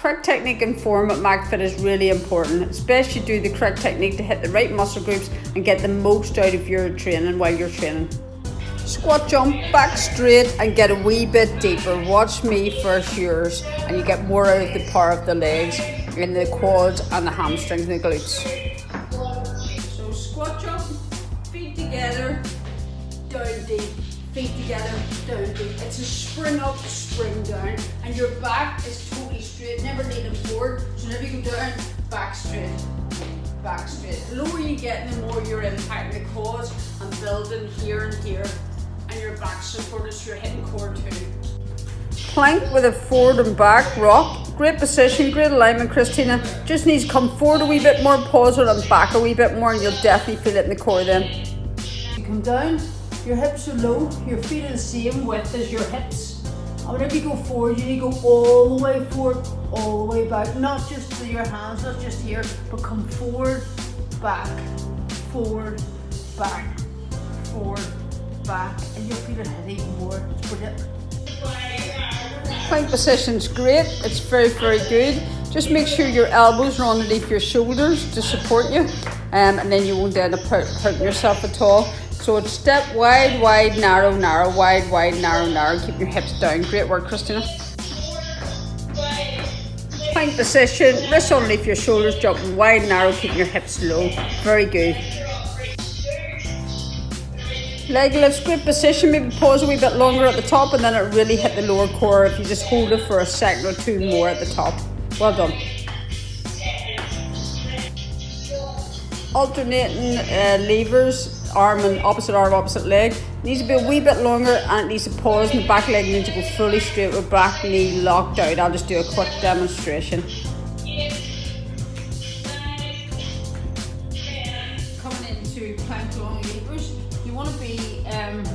Correct technique and form at McFit is really important. It's best you do the correct technique to hit the right muscle groups and get the most out of your training while you're training. Squat jump, back straight and get a wee bit deeper. Watch me first yours and you get more out of the power of the legs in the quads and the hamstrings and the glutes. So squat jump, feet together, down deep. Feet together, down deep. It's a spring up, spring down, and your back is totally straight, never leaning forward. So whenever you go down, back straight, back straight. The lower you get, the more you're impacting the quads and building here and here, and your back supported, so you're hitting core 2. Plank with a forward and back rock. Great position, great alignment, Christina. Just needs to come forward a wee bit more, pause it, and back a wee bit more, and you'll definitely feel it in the core then. You come down. Your hips are low, your feet are the same width as your hips. And whenever you go forward, you need to go all the way forward, all the way back. Not just to your hands, not just here, but come forward, back, forward, back, forward, back. And you'll feel it hit even more. It's brilliant. Plank position's great, it's very, very good. Just make sure your elbows are underneath your shoulders to support you, and then you won't end up hurting yourself at all. So it's step wide, wide, narrow, narrow, wide, wide, narrow, narrow. Keep your hips down. Great work, Christina. Plank position, wrists underneath your shoulders, jumping wide, narrow, keeping your hips low. Very good. Leg lifts, great position. Maybe pause a wee bit longer at the top and then it really hit the lower core if you just hold it for a second or two more at the top. Well done. Alternating levers. Arm and opposite arm, opposite leg. Needs to be a wee bit longer and it needs to pause, and the back leg needs to go fully straight with back knee locked out. I'll just do a quick demonstration. Coming into plank long levers, you want to be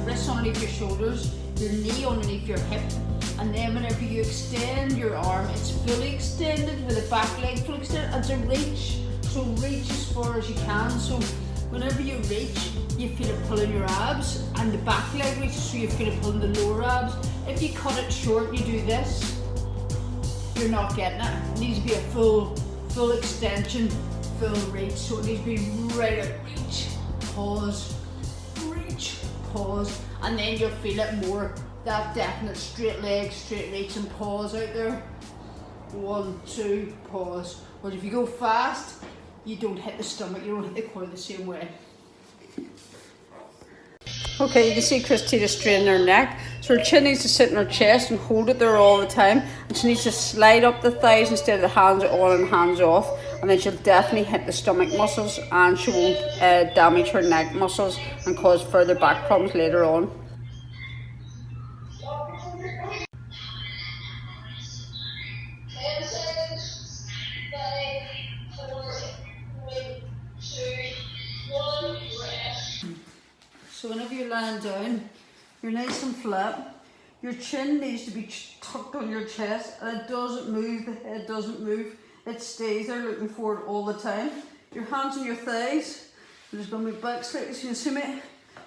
wrists underneath your shoulders, your knee underneath your hip, and then whenever you extend your arm, it's fully extended with the back leg fully extended and to reach. So reach as far as you can. So whenever you reach, you feel it pulling your abs, and the back leg reaches, so you feel it pulling the lower abs. If you cut it short and you do this, you're not getting it. It needs to be a full extension, full reach. So it needs to be right at reach, pause, and then you'll feel it more, that definite straight leg, straight reach and pause out there. 1, 2, pause. But if you go fast, you don't hit the stomach, you don't hit the core the same way. Okay, you can see Christina straighten her neck. So her chin needs to sit in her chest and hold it there all the time. And she needs to slide up the thighs instead of the hands on and hands off. And then she'll definitely hit the stomach muscles and she won't damage her neck muscles and cause further back problems later on. So whenever you're lying down, you're nice and flat. Your chin needs to be tucked on your chest and it doesn't move, the head doesn't move. It stays there looking forward all the time. Your hands on your thighs. I'm just going to move back slightly so you can see me.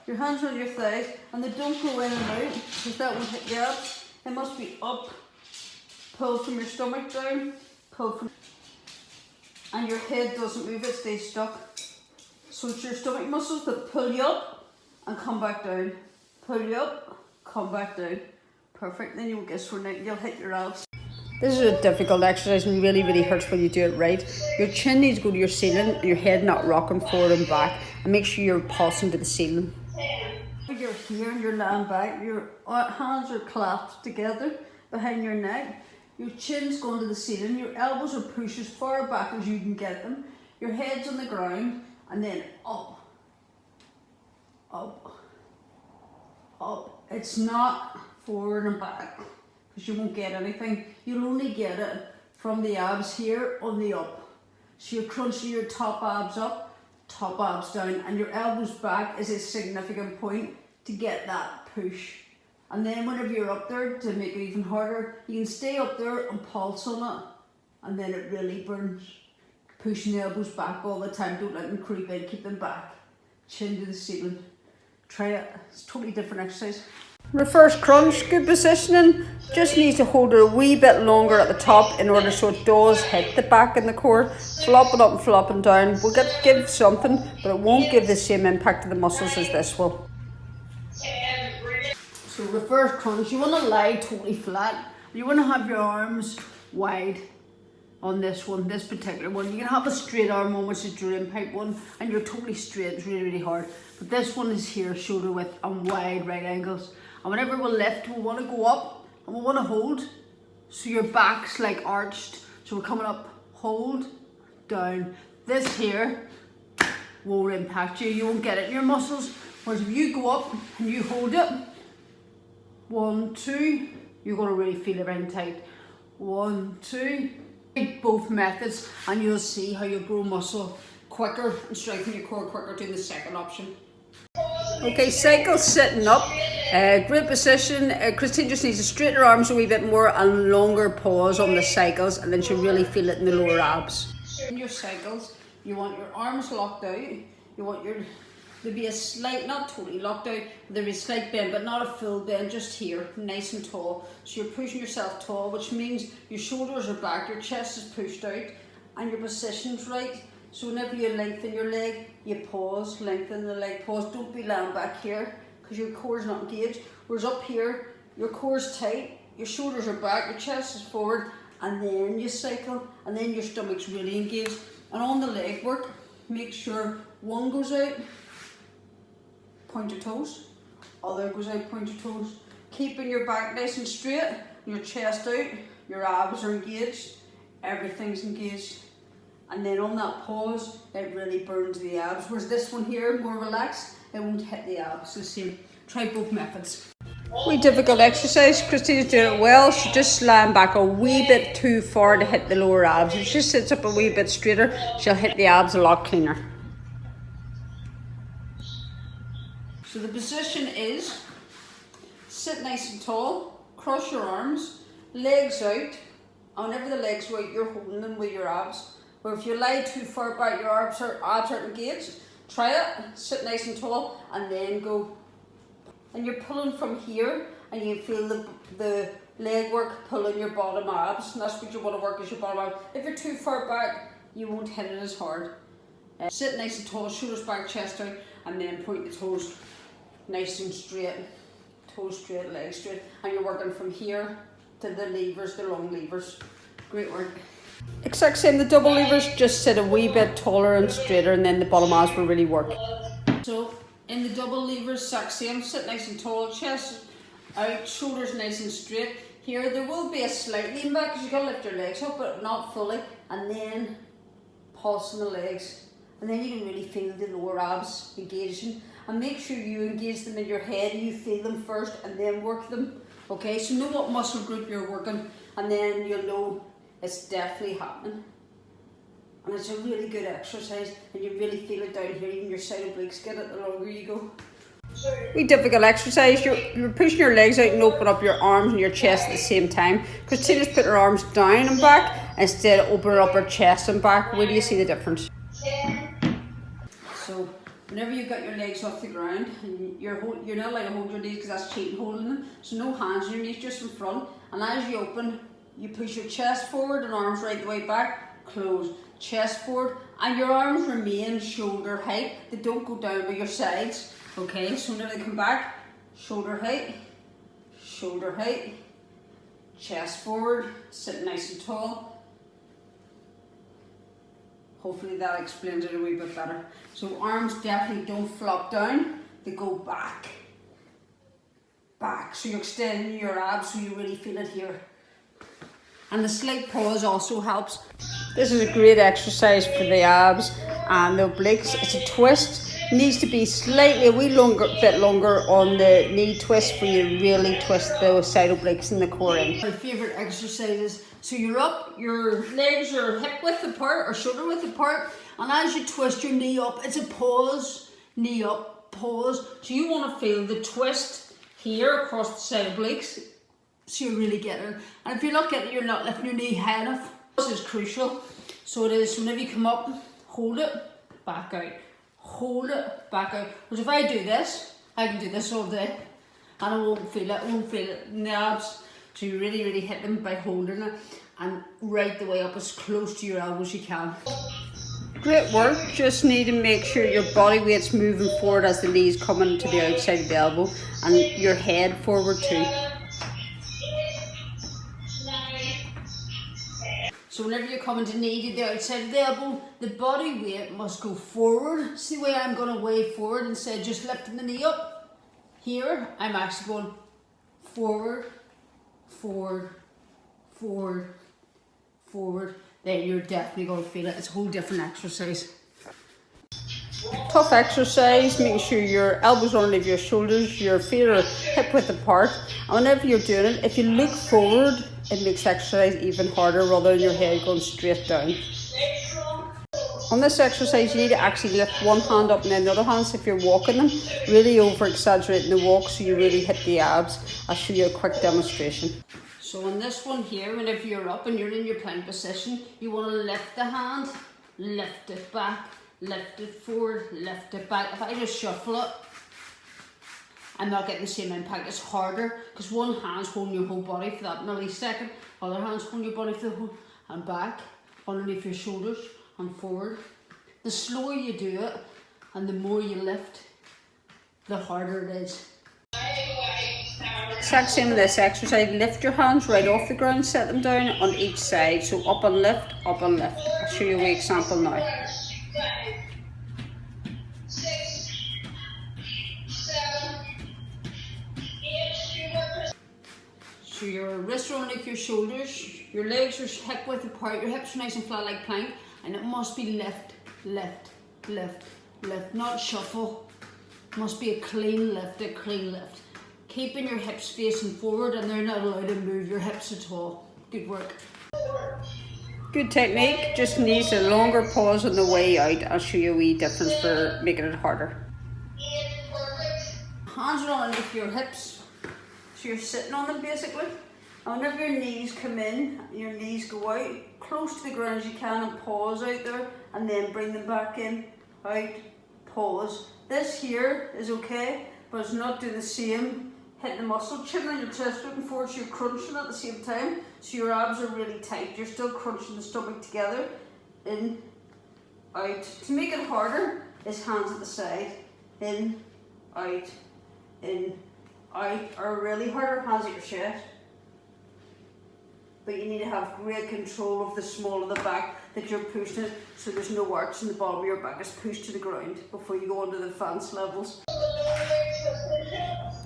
Your hands on your thighs and they don't go in and out because that won't hit your abs. It must be up. Pull from your stomach down. Pull from... And your head doesn't move, it stays stuck. So it's your stomach muscles that pull you up and come back down. Pull you up, come back down. Perfect, then you won't get sore neck, you'll hit your abs. This is a difficult exercise and really hurts when you do it right. Your chin needs to go to your ceiling and your head not rocking forward and back, and make sure you're pulsing to the ceiling. You're here and you're lying back, your hands are clasped together behind your neck. Your chin's going to the ceiling, your elbows are pushed as far back as you can get them. Your head's on the ground and then up. Up, up. It's not forward and back because you won't get anything. You'll only get it from the abs here on the up. So you're crunching your top abs up, top abs down, and your elbows back is a significant point to get that push. And then whenever you're up there, to make it even harder, you can stay up there and pulse on it, and then it really burns. Pushing the elbows back all the time, don't let them creep in, keep them back. Chin to the ceiling. Try it, it's a totally different exercise. Reverse crunch, good positioning. Just needs to hold it a wee bit longer at the top in order so it does hit the back and the core. Flopping up and flopping down will give something, but it won't give the same impact to the muscles as this will. So reverse crunch, you want to lie totally flat. You want to have your arms wide on this one, this particular one. You can have a straight arm one, which is drain pipe one, and you're totally straight. It's really, really hard. But this one is here, shoulder width and wide right angles. And whenever we lift, we want to go up and we want to hold. So your back's like arched. So we're coming up, hold, down. This here won't impact you. You won't get it in your muscles. Whereas if you go up and you hold it, 1, 2, you're going to really feel it right tight. 1, 2. Both methods and you'll see how you grow muscle quicker and strengthen your core quicker doing the second option. Okay, cycle sitting up. Great position. Christine just needs to straighten her arms a wee bit more and longer pause on the cycles, and then she'll really feel it in the lower abs. In your cycles, you want your arms locked out. You want there be a slight, not totally locked out, but there be a slight bend, but not a full bend, just here, nice and tall. So you're pushing yourself tall, which means your shoulders are back, your chest is pushed out, and your position's right. So whenever you lengthen your leg, you pause, lengthen the leg, pause. Don't be lying back here, because your core's not engaged. Whereas up here, your core's tight, your shoulders are back, your chest is forward, and then you cycle, and then your stomach's really engaged. And on the leg work, make sure one goes out, point your toes, other goes out, point your toes. Keeping your back nice and straight, your chest out, your abs are engaged, everything's engaged. And then on that pause, it really burns the abs. Whereas this one here, more relaxed, it won't hit the abs. The same. Try both methods. Wee difficult exercise. Christina's doing it well. She's just lying back a wee bit too far to hit the lower abs. If she sits up a wee bit straighter, she'll hit the abs a lot cleaner. So the position is sit nice and tall, cross your arms, legs out. And whenever the legs are out, you're holding them with your abs. Or if you lie too far back, your abs aren't engaged. Try it, sit nice and tall, and then go. And you're pulling from here, and you feel the leg work pulling your bottom abs. And that's what you want to work, is your bottom abs. If you're too far back, you won't hit it as hard. Sit nice and tall, shoulders back, chest out, and then point the toes nice and straight. Toes straight, legs straight. And you're working from here to the levers, the long levers. Great work. Exact same, the double levers, just sit a wee bit taller and straighter, and then the bottom abs will really work. So in the double levers, exact same, sit nice and tall, chest out, shoulders nice and straight. Here there will be a slight lean back because you've got to lift your legs up, but not fully, and then pulsing the legs, and then you can really feel the lower abs engaging. And make sure you engage them in your head, and you feel them first and then work them. Okay, so know what muscle group you're working, and then you'll know it's definitely happening. And it's a really good exercise, and you really feel it down here, even your side obliques get it the longer you go. Wee difficult exercise, you're pushing your legs out and open up your arms and your chest at the same time. Christina's put her arms down and back instead of opening up her chest and back. Where do you see the difference? So whenever you've got your legs off the ground, and you're not allowed to hold your knees because that's cheating holding them. So no hands on your knees, just in front. And as you open, you push your chest forward and arms right the way back, close, chest forward, and your arms remain shoulder height. They don't go down by your sides. Okay, so now they come back, shoulder height, chest forward, sit nice and tall. Hopefully that explains it a wee bit better. So arms definitely don't flop down, they go back. So you're extending your abs so you really feel it here. And the slight pause also helps. This is a great exercise for the abs and the obliques. It's a twist. Needs to be slightly a wee bit longer on the knee twist for you to really twist the side obliques and the core in. My favourite exercises. So you're up, your legs are hip width apart or shoulder width apart, and as you twist your knee up, it's a pause, knee up, pause. So you want to feel the twist here across the side obliques, so you really get it. And if you're not getting it, you're not lifting your knee high enough. This is crucial. So it is, whenever you come up, hold it, back out. Hold it, back out. Because if I do this, I can do this all day. And I won't feel it in the abs. So you really hit them by holding it and right the way up as close to your elbow as you can. Great work, just need to make sure your body weight's moving forward as the knees coming to the outside of the elbow and your head forward too. So whenever you're coming to knee to the outside of the elbow, the body weight must go forward. See the way I'm going to weigh forward instead of just lifting the knee up? Here, I'm actually going forward, forward, forward, forward. Then you're definitely going to feel it. It's a whole different exercise. Tough exercise, making sure your elbows are underneath your shoulders, your feet are hip width apart. And whenever you're doing it, if you look forward, it makes exercise even harder rather than your head going straight down. On this exercise, you need to actually lift one hand up and then the other hand. So if you're walking them, really over exaggerating the walk so you really hit the abs. I'll show you a quick demonstration. So on this one here, whenever you're up and you're in your plank position, you want to lift the hand, lift it back, lift it forward, lift it back. If I just shuffle it, I'm not getting the same impact. It's harder because one hand's holding your whole body for that millisecond, other hand's holding your body for the whole, and back, underneath your shoulders and forward. The slower you do it and the more you lift, the harder it is. Exact same with this exercise. Lift your hands right off the ground, set them down on each side. So up and lift, up and lift. I'll show you an example now. So your wrists are underneath your shoulders, your legs are hip width apart, your hips are nice and flat like plank, and it must be lift, lift, lift, lift, not shuffle. It must be a clean lift, a clean lift. Keeping your hips facing forward and they're not allowed to move your hips at all. Good work. Good technique, just needs a longer pause on the way out. I'll show you a wee difference for making it harder. Hands are underneath your hips, so you're sitting on them basically. And whenever your knees come in, your knees go out, close to the ground as you can and pause out there and then bring them back in, out, pause. This here is okay, but it's not doing the same. Hit the muscle, chin on your chest, looking forward, so you're crunching at the same time. So your abs are really tight. You're still crunching the stomach together. In, out. To make it harder, is hands at the side. In, out, or really harder, hands at your chest. But you need to have great control of the small of the back that you're pushing it, so there's no arch in the bottom of your back. It's pushed to the ground before you go into the advanced levels.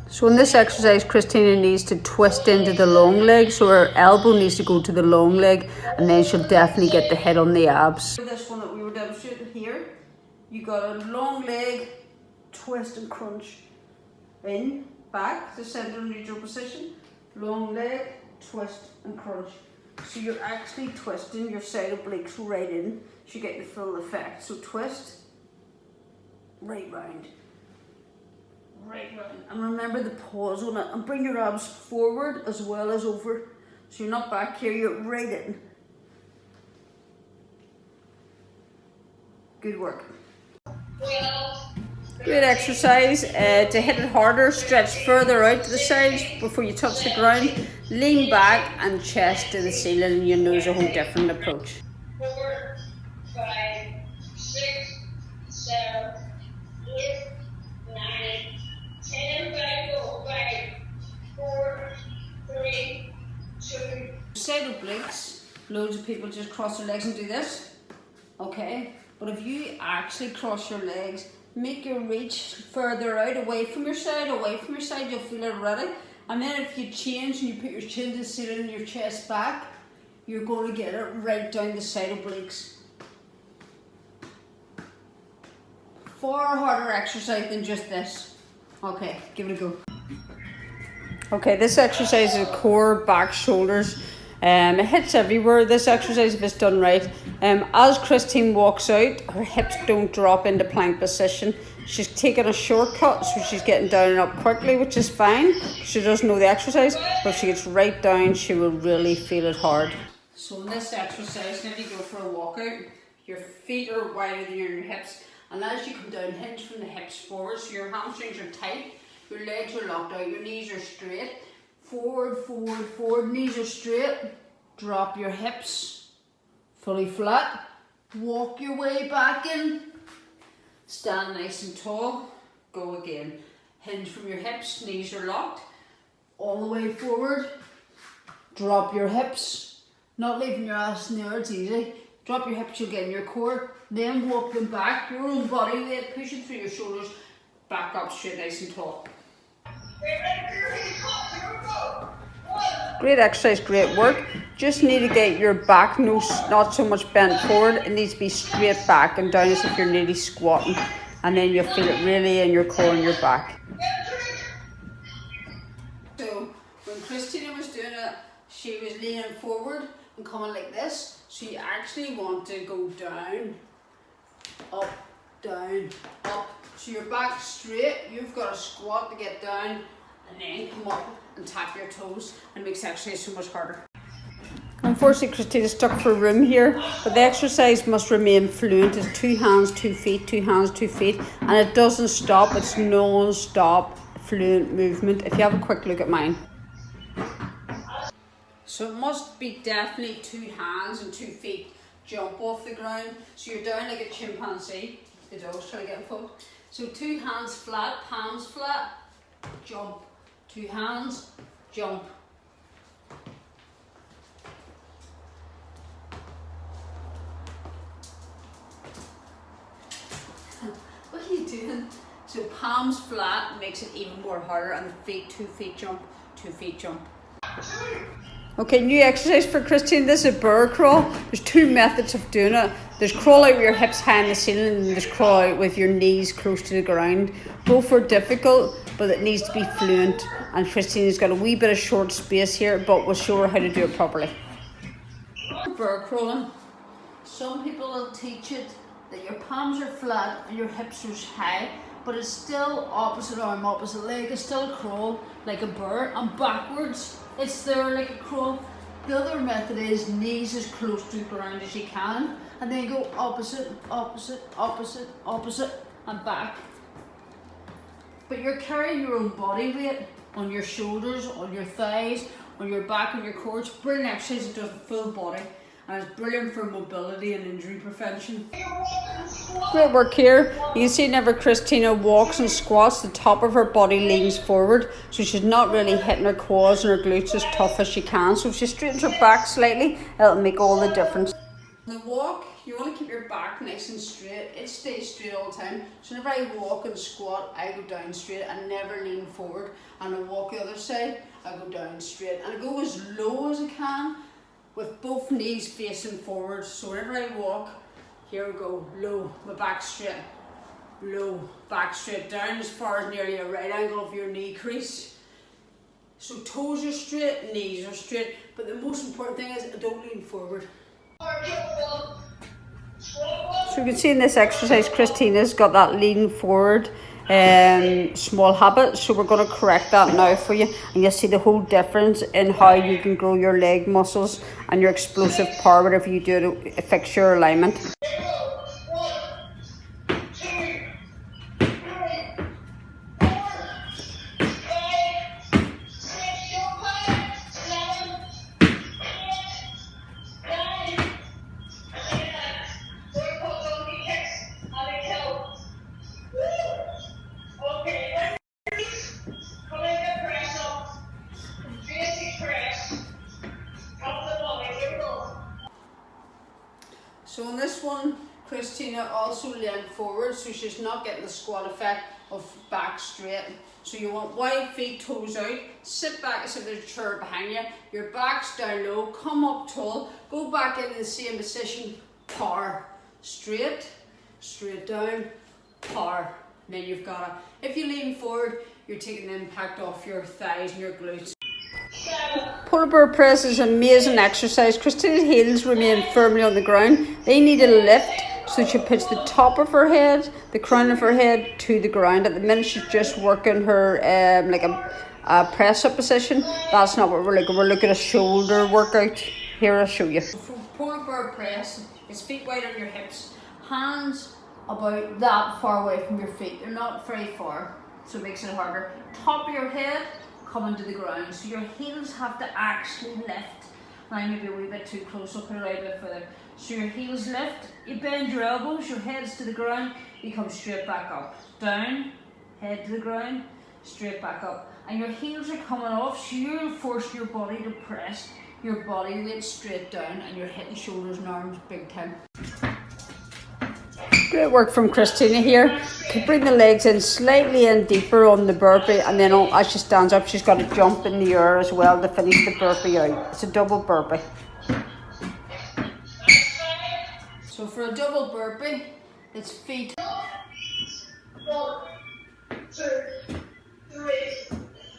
So in this exercise, Christina needs to twist into the long leg, so her elbow needs to go to the long leg, and then she'll definitely get the hit on the abs. For this one that we were demonstrating here, you got a long leg, twist and crunch. In, back to center neutral position, long leg, twist and crunch. So you're actually twisting your side obliques right in, so you get the full effect. So twist, right round. Right round. And remember the pause on it, and bring your abs forward as well as over. So you're not back here, you're right in. Good work. Great exercise. To hit it harder, stretch further out to the sides before you touch the ground. Lean back and chest to the ceiling, and you'll notice a whole different approach. 4, 5, 6, 7, 8, 9, 10, back, go, 5, 4, 3, 2. Side obliques, loads of people just cross their legs and do this. Okay, but if you actually cross your legs, make your reach further out, away from your side, you'll feel it already. And then if you change and you put your chin to the ceiling and your chest back, you're going to get it right down the side obliques. Far harder exercise than just this. Okay, give it a go. Okay, this exercise is core, back, shoulders. It hits everywhere. This exercise, if it's done right, as Christine walks out, her hips don't drop into plank position. She's taking a shortcut, so she's getting down and up quickly, which is fine. She doesn't know the exercise, but if she gets right down, she will really feel it hard. So in this exercise, when you go for a walkout, your feet are wider than your hips, and as you come down, hinge from the hips forward, so your hamstrings are tight. Your legs are locked out, your knees are straight. Forward, forward, forward, knees are straight. Drop your hips fully flat. Walk your way back in. Stand nice and tall. Go again. Hinge from your hips, knees are locked. All the way forward. Drop your hips. Not leaving your ass in the air, it's easy. Drop your hips, you'll get in your core. Then walk them back, your own body weight, pushing through your shoulders. Back up straight, nice and tall. Great exercise, great work. Just need to get your back not so much bent forward. It needs to be straight back and down as if you're nearly squatting. And then you'll feel it really in your core and your back. So when Christina was doing it, she was leaning forward and coming like this. So you actually want to go down, up, down, up. So your back straight, you've got to squat to get down and then come up and tap your toes, and makes the exercise so much harder. Unfortunately, Christina's stuck for room here, but the exercise must remain fluent. It's 2 hands, 2 feet, 2 hands, 2 feet, and it doesn't stop. It's non-stop fluent movement. If you have a quick look at mine. So it must be definitely 2 hands and 2 feet jump off the ground. So you're down like a chimpanzee. The dog's trying to get in fold. So 2 hands flat, palms flat, jump. 2 hands, jump. What are you doing? So palms flat makes it even more harder, and the feet, 2 feet jump, 2 feet jump. Okay, new exercise for Christine. This is a bear crawl. There's 2 methods of doing it. There's crawl out with your hips high in the ceiling, and there's crawl out with your knees close to the ground. Both are difficult, but it needs to be fluent. And Christine's got a wee bit of short space here, but we'll show her how to do it properly. Bear crawling. Some people will teach it that your palms are flat and your hips are high, but it's still opposite arm, opposite leg. It's still a crawl like a bear, and backwards it's there like a crawl. The other method is knees as close to the ground as you can, and then go opposite, opposite, opposite, opposite, and back. But you're carrying your own body weight on your shoulders, on your thighs, on your back, on your core. It's brilliant exercise. It does the full body, and it's brilliant for mobility and injury prevention. Great work here. You can see whenever Christina walks and squats, the top of her body leans forward, so she's not really hitting her quads and her glutes as tough as she can. So if she straightens her back slightly, it'll make all the difference. The walk, you want to keep your back nice and straight. It stays straight all the time. So whenever I walk and squat, I go down straight and never lean forward. And I walk the other side, I go down straight. And I go as low as I can with both knees facing forward. So whenever I walk, here we go, low, my back straight. Low, back straight, down as far as nearly a right angle of your knee crease. So toes are straight, knees are straight. But the most important thing is I don't lean forward. So you can see in this exercise, Christina's got that lean forward small habit. So we're going to correct that now for you, and you'll see the whole difference in how you can grow your leg muscles and your explosive power, whatever you do to fix your alignment. So in this one, Christina also leaned forward, so she's not getting the squat effect of back straight. So you want wide feet, toes out, sit back as if there's a chair behind you, your back's down low, come up tall, go back into the same position, power, straight, straight down, power. And then you've got to, if you lean forward, you're taking the impact off your thighs and your glutes. Polar bear press is an amazing exercise. Christina's heels remain firmly on the ground. They need a lift, so she puts the top of her head, the crown of her head to the ground. At the minute she's just working her like a press up position. That's not what we're looking. We're looking at a shoulder workout. Here, I'll show you. For polar bear press, it's feet wide on your hips, hands about that far away from your feet. They're not very far. so it makes it harder. Top of your head coming to the ground, so your heels have to actually lift. Now maybe a wee bit too close, so put it out a bit further. So your heels lift, you bend your elbows, your head's to the ground, you come straight back up. Down, head to the ground, straight back up. And your heels are coming off, so you're forcing your body to press your body weight straight down, and you're hitting shoulders and arms big time. Great work from Christina here. Could bring the legs in slightly in deeper on the burpee, and then as she stands up, she's got to jump in the air as well to finish the burpee out. It's a double burpee. So for a double burpee, it's feet. 1, 2, 3,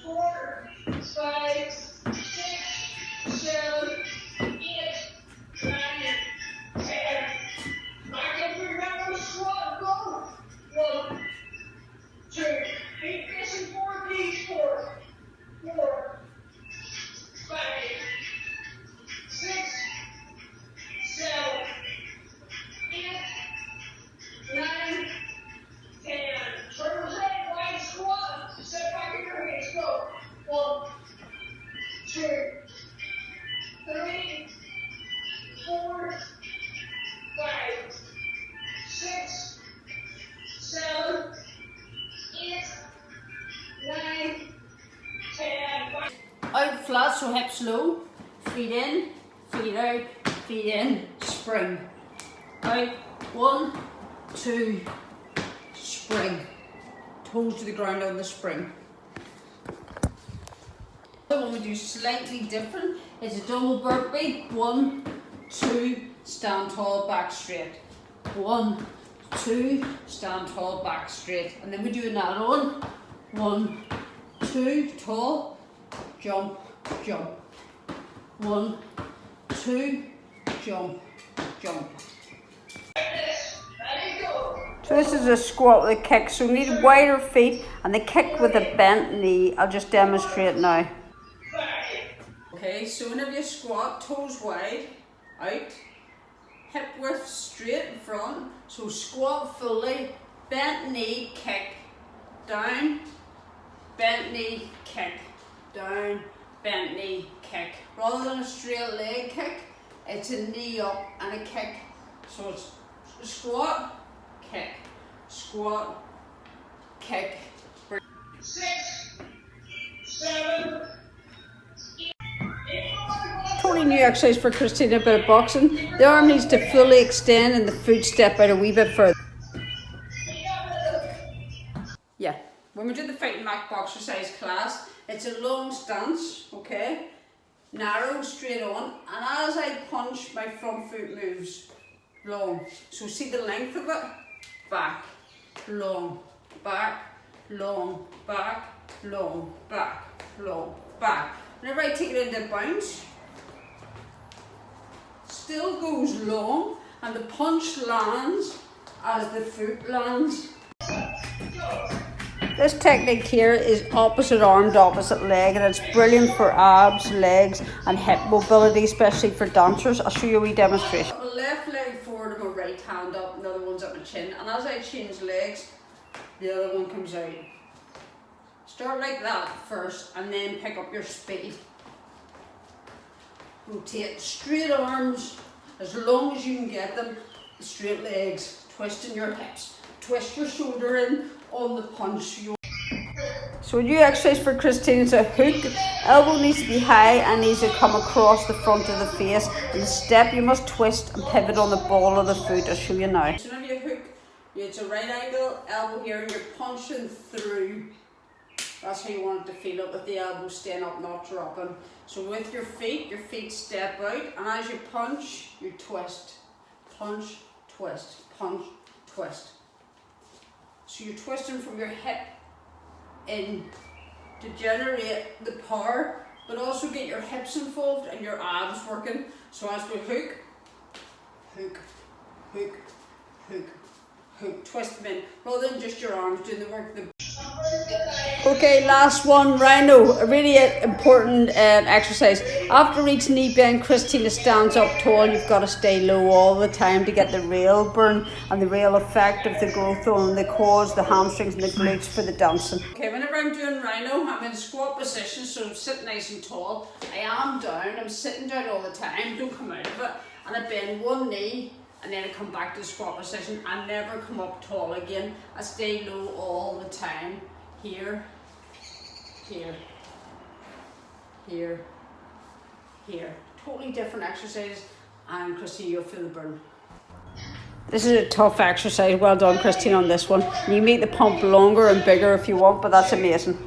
4, 5, 6, 7, 8, 9, 10. I can remember squat, go. 1, 2, 8, this and 4, these 4, 4, 5, 6, 7, 8, 9, 10. Turn right, right squat. Step back in your hands. Go. 1, 2, 3, 4, 5, 6, 7, 8, 9, 10. Out flat, so hips low. Feet in, feet out, feet in, spring. Out, 1, 2, spring. Toes to the ground on the spring. The one we do slightly different is a double burpee. 1, 2, stand tall, back straight. 1, 2, stand tall, back straight. And then we do an add-on. 1, 2, tall, jump, jump. 1, 2, jump, jump. So this is a squat with a kick, so we need wider feet and the kick with a bent knee. I'll just demonstrate now. Okay, so whenever you squat, toes wide, out, hip width straight in front, so squat fully, bent knee, kick, down, bent knee, kick, down, bent knee, kick. Rather than a straight leg kick, it's a knee up and a kick. So it's squat, kick, squat, kick. 6, 7, 8. Totally new exercise for Christina, a bit of boxing. The arm needs to fully extend and the foot step out a wee bit further. Yeah, when we do the fighting Mac boxercise class, it's a long stance, okay? Narrow, straight on, and as I punch, my front foot moves long. So see the length of it? Back, long, back, long, back, long, back, long, back. Whenever I take it into bounce, still goes long, and the punch lands as the foot lands. This technique here is opposite arm to opposite leg, and it's brilliant for abs, legs and hip mobility, especially for dancers. I'll show you a wee demonstration. My left leg forward and my right hand up, and the other one's at my chin, and as I change legs, the other one comes out. Start like that first and then pick up your speed. Rotate straight arms as long as you can get them, straight legs, twisting your hips, twist your shoulder in on the punch. So a new exercise for Christine is a hook. Elbow needs to be high and needs to come across the front of the face. And the step, you must twist and pivot on the ball of the foot. I'll show you now. So whenever you hook, it's a right angle, elbow here, and you're punching through. That's how you want it to feel it, with the elbow staying up, not dropping. So with your feet step out, and as you punch, you twist. Punch, twist, punch, twist. So you're twisting from your hip in to generate the power, but also get your hips involved and your abs working. So as we hook, hook, hook, hook, hook, twist them in, rather than just your arms doing the work. Okay, last one, rhino. A really important exercise. After each knee bend, Christina stands up tall. You've got to stay low all the time to get the real burn and the real effect of the growth on the quads, the hamstrings and the glutes for the dancing. Okay, whenever I'm doing rhino, I'm in squat position, so I'm sitting nice and tall. I am down, I'm sitting down all the time, don't come out of it. And I bend one knee and then I come back to the squat position. I never come up tall again. I stay low all the time. Here, here, here, here. Totally different exercises, and Christine, you'll feel the burn. This is a tough exercise. Well done, Christine, on this one. You make the pump longer and bigger if you want, but that's amazing.